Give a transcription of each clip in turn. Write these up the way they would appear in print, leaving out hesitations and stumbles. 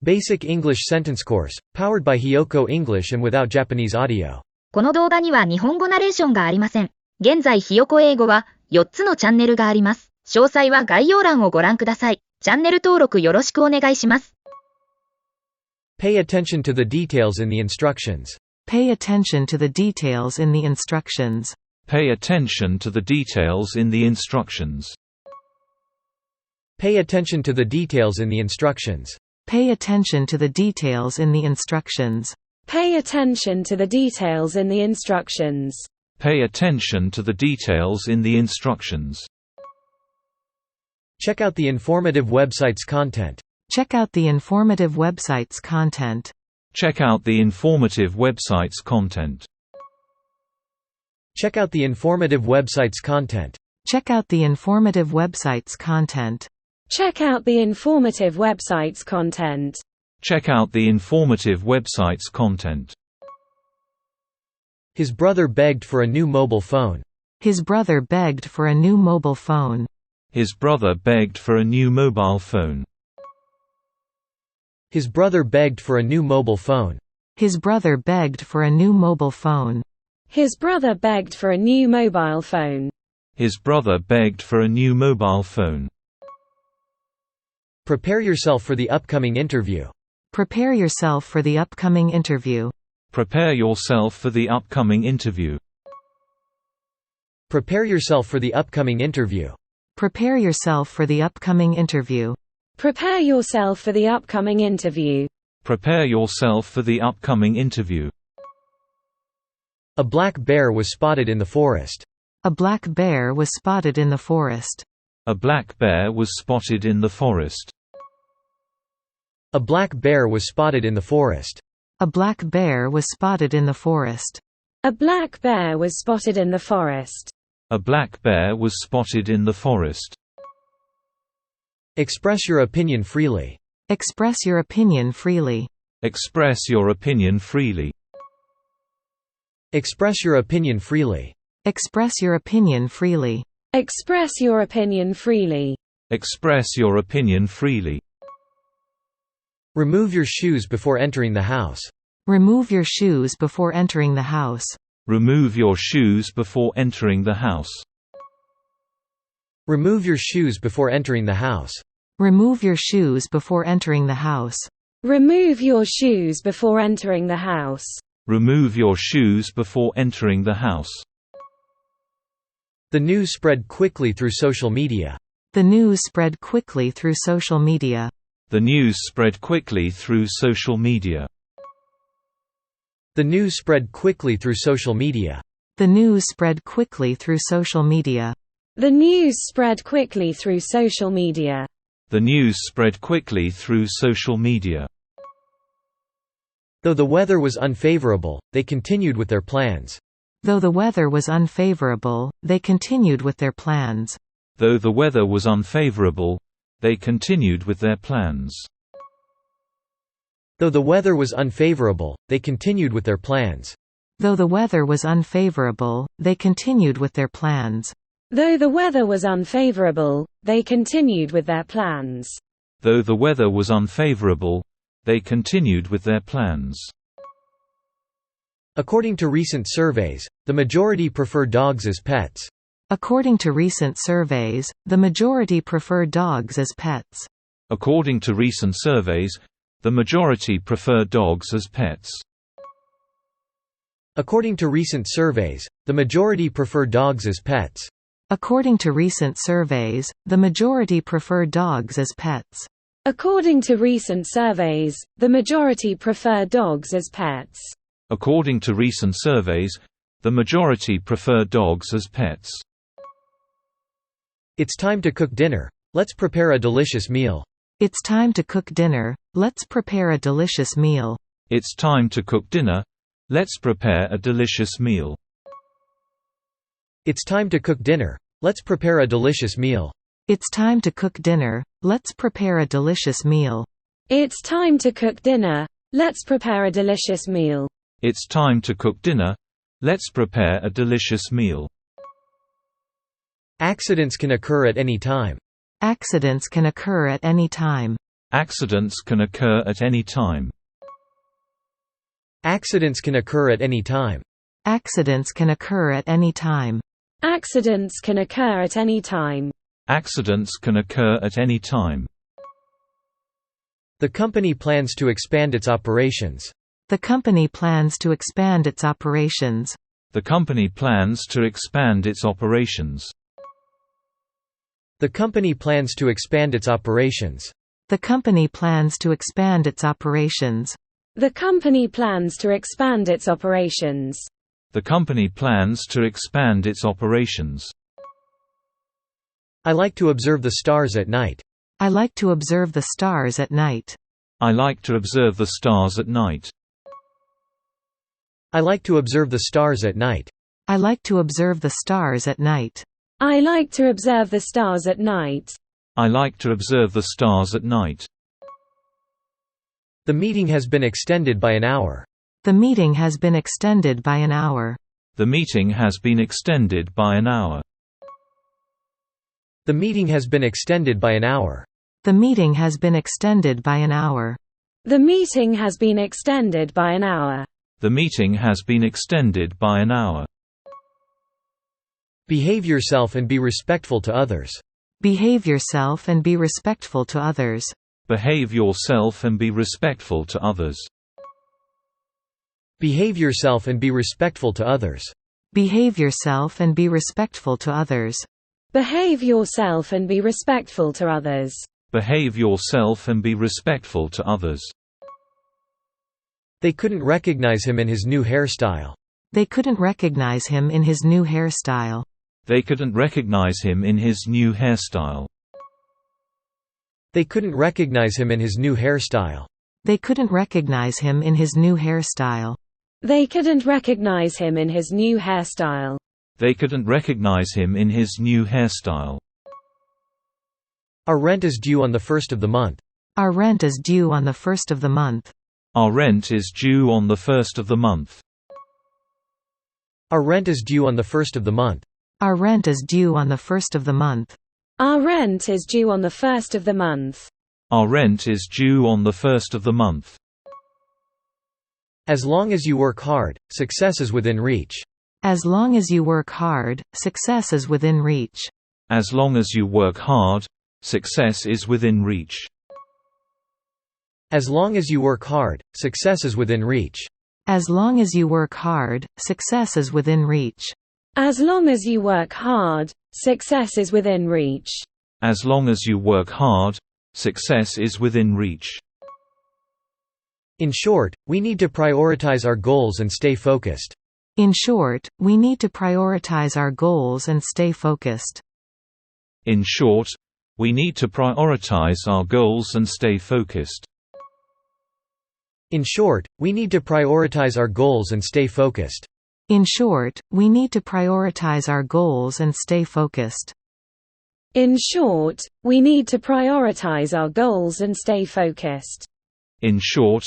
Basic English Sentence Course, powered by HIYOKO English and without Japanese audio. この動画には日本語ナレーションがありません。現在ひよこ英語は4つのチャンネルがあります。詳細は概要欄をご覧ください。チャンネル登録よろしくお願いします。Pay attention to the details in the instructions. Pay attention to the details in the instructions. Pay attention to the details in the instructions. Pay attention to the details in the instructions. Pay attention to the details in the instructions. Pay attention to the details in the instructions. Pay attention to the details in the instructions. Check out the informative website's content. Check out the informative website's content. Check out the informative website's content. Check out the informative website's content. Check out the informative website's content. Check out the informative website's content. Check out the informative website's content. His brother begged for a new mobile phone. His brother begged for a new mobile phone. His brother begged for a new mobile phone. His brother begged for a new mobile phone. His brother begged for a new mobile phone. His brother begged for a new mobile phone. His brother begged for a new mobile phone. Prepare yourself for the upcoming interview. Prepare yourself for the upcoming interview. Prepare yourself for the upcoming interview. Prepare yourself for the upcoming interview. Prepare yourself for the upcoming interview. Prepare yourself for the upcoming interview. Prepare yourself for the upcoming interview. A black bear was spotted in the forest. A black bear was spotted in the forest. A black bear was spotted in the forest. A black bear was spotted in the forest. A black bear was spotted in the forest. A black bear was spotted in the forest. A black bear was spotted in the forest. Express your opinion freely. Express your opinion freely. Express your opinion freely. Express your opinion freely. Express your opinion freely. Express your opinion freely. Express your opinion freely. Remove your shoes before entering the house. Remove your shoes before entering the house. Remove your shoes before entering the house. Remove your shoes before entering the house. Remove your shoes before entering the house. Remove your shoes before entering the house. Remove your shoes before entering the house. The news spread quickly through social media. The news spread quickly through social media. The news spread quickly through social media. The news spread quickly through social media. The news spread quickly through social media. The news spread quickly through social media. The news spread quickly through social media. Though the weather was unfavorable, they continued with their plans. Though the weather was unfavorable, they continued with their plans. Though the weather was unfavorable, they continued with their plans. Though the weather was unfavorable, they continued with their plans. Though the weather was unfavorable, they continued with their plans. Though the weather was unfavorable, they continued with their plans. Though the weather was unfavorable, they continued with their plans. According to recent surveys, the majority prefer dogs as pets. According to recent surveys, the majority prefer dogs as pets. According to recent surveys, the majority prefer dogs as pets. According to recent surveys, the majority prefer dogs as pets. According to recent surveys, the majority prefer dogs as pets. According to recent surveys, the majority prefer dogs as pets. According to recent surveys, the majority prefer dogs as pets. It's time to cook dinner. Let's prepare a delicious meal. It's time to cook dinner. Let's prepare a delicious meal. It's time to cook dinner. Let's prepare a delicious meal. It's time to cook dinner. Let's prepare a delicious meal. It's time to cook dinner. Let's prepare a delicious meal. It's time to cook dinner. Let's prepare a delicious meal. It's time to cook dinner. Let's prepare a delicious meal. Accidents can occur at any time. Accidents can occur at any time. Accidents can occur at any time. Accidents can occur at any time. Accidents can occur at any time. Accidents can occur at any time. Accidents can occur at any time. The company plans to expand its operations. The company plans to expand its operations. The company plans to expand its operations. The company plans to expand its operations. The company plans to expand its operations. The company plans to expand its operations. The company plans to expand its operations. I like to observe the stars at night. I like to observe the stars at night. I like to observe the stars at night. I like to observe the stars at night. I like to observe the stars at night. I like to observe the stars at night. I like to observe the stars at night. The meeting has been extended by an hour. The meeting has been extended by an hour. The meeting has been extended by an hour. The meeting has been extended by an hour. The meeting has been extended by an hour. The meeting has been extended by an hour. The meeting has been extended by an hour. Behave yourself and be respectful to others. Behave yourself and be respectful to others. Behave yourself and be respectful to others. Behave yourself and be respectful to others. Behave yourself and be respectful to others. Behave yourself and be respectful to others. Behave yourself and be respectful to others. They couldn't recognize him in his new hairstyle. They couldn't recognize him in his new hairstyle. They couldn't recognize him in his new hairstyle. They couldn't recognize him in his new hairstyle. They couldn't recognize him in his new hairstyle. They couldn't recognize him in his new hairstyle. They couldn't recognize him in his new hairstyle. Our rent is due on the 1st of the month. Our rent is due on the 1st of the month. Our rent is due on the 1st of the month. Our rent is due on the 1st of the month. Our rent is due on the 1st of the month. Our rent is due on the 1st of the month. Our rent is due on the 1st of the month. As long as you work hard, success is within reach. As long as you work hard, success is within reach. As long as you work hard, success is within reach. As long as you work hard, success is within reach. As long as you work hard, success is within reach. As long as you work hard, success is within reach. As long as you work hard, success is within reach. In short, we need to prioritize our goals and stay focused. In short, we need to prioritize our goals and stay focused. In short, we need to prioritize our goals and stay focused. In short, we need to prioritize our goals and stay focused. In short, we need to prioritize our goals and stay focused. In short, we need to prioritize our goals and stay focused. In short,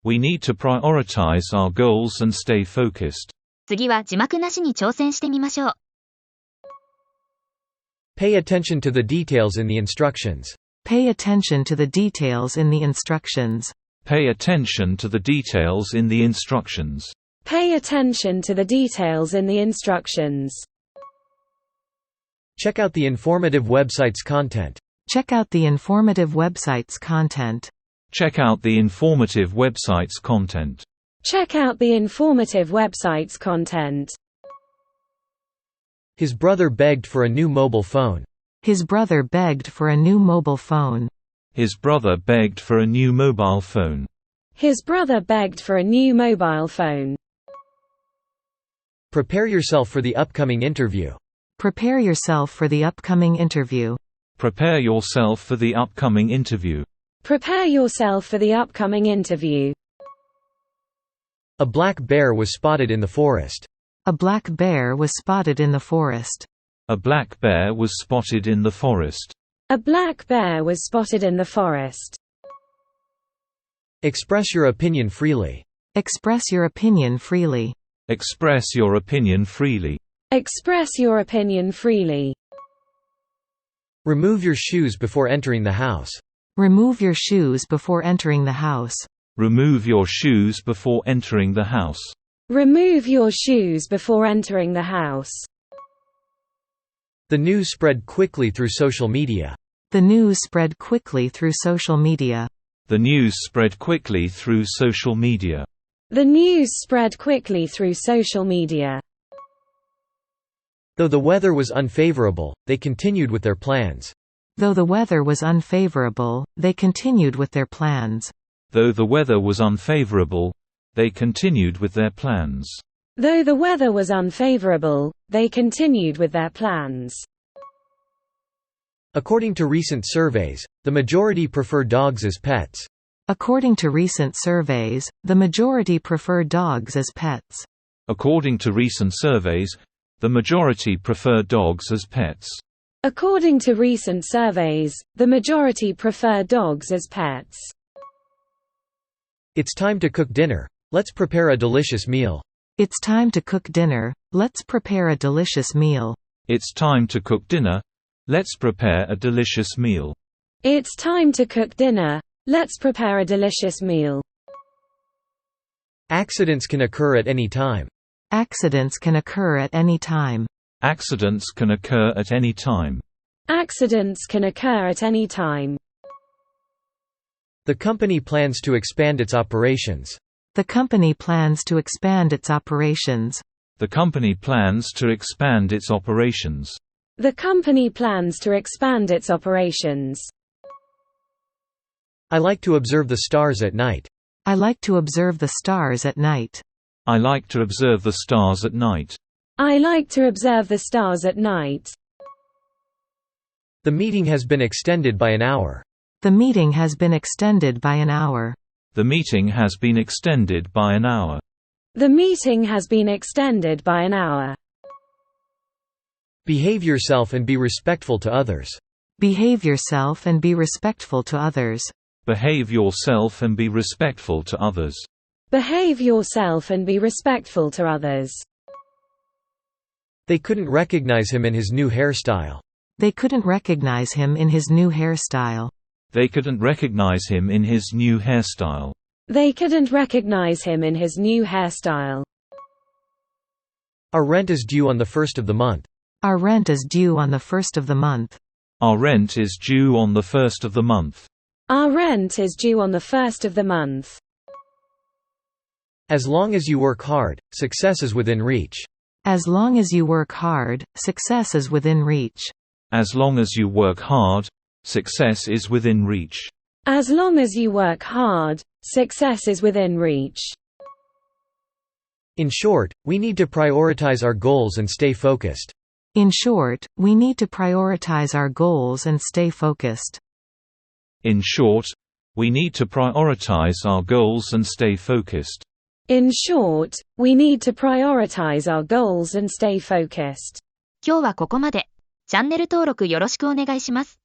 we need to prioritize our goals and stay focused. 次は字幕なしに挑戦してみましょう。Pay attention to the details in the instructions. Pay attention to the details in the instructions. Pay attention to the details in the instructions. Pay attention to the details in the instructions. Check out the informative website's content. Check out the informative website's content. Check out the informative website's content. Check out the informative website's content. His brother begged for a new mobile phone. His brother begged for a new mobile phone. His brother begged for a new mobile phone. His brother begged for a new mobile phone. Prepare yourself for the upcoming interview. Prepare yourself for the upcoming interview. Prepare yourself for the upcoming interview. Prepare yourself for the upcoming interview. A black bear was spotted in the forest. A black bear was spotted in the forest. A black bear was spotted in the forest. A black bear was spotted in the forest. Express your opinion freely. Express your opinion freely. Express your opinion freely. Express your opinion freely. Remove your shoes before entering the house. Remove your shoes before entering the house. Remove your shoes before entering the house. Remove your shoes before entering the house. The news spread quickly through social media. The news spread quickly through social media. The news spread quickly through social media. The news spread quickly through social media. Though the weather was unfavorable, they continued with their plans. Though the weather was unfavorable, they continued with their plans. Though the weather was unfavorable, they continued with their plans. Though the weather was unfavorable, they continued with their plans. According to recent surveys, the majority prefer dogs as pets. According to recent surveys, the majority prefer dogs as pets. According to recent surveys, the majority prefer dogs as pets. According to recent surveys, the majority prefer dogs as pets. It's time to cook dinner. Let's prepare a delicious meal. It's time to cook dinner. Let's prepare a delicious meal. It's time to cook dinner. Let's prepare a delicious meal. It's time to cook dinner. Let's prepare a delicious meal. Accidents can occur at any time. Accidents can occur at any time. Accidents can occur at any time. Accidents can occur at any time. The company plans to expand its operations. The company plans to expand its operations. The company plans to expand its operations. The company plans to expand its operations. I like to observe the stars at night. I like to observe the stars at night. I like to observe the stars at night. I like to observe the stars at night. The meeting has been extended by an hour. The meeting has been extended by an hour. The meeting has been extended by an hour. The meeting has been extended by an hour. Behave yourself and be respectful to others. Behave yourself and be respectful to others. Behave yourself and be respectful to others. Behave yourself and be respectful to others. They couldn't recognize him in his new hairstyle. They couldn't recognize him in his new hairstyle. They couldn't recognize him in his new hairstyle. They couldn't recognize him in his new hairstyle. Our rent is due on the 1st of the month. Our rent is due on the 1st of the month. Our rent is due on the 1st of the month. Our rent is due on the 1st of the month. As long as you work hard, success is within reach. As long as you work hard, success is within reach. As long as you work hard, success is within reach. As long as you work hard, success is within reach. In short, we need to prioritize our goals and stay focused. In short, we need to prioritize our goals and stay focused. In short, we need to prioritize our goals and stay focused. In short, we need to prioritize our goals and stay focused. 今日はここまで。チャンネル登録よろしくお願いします。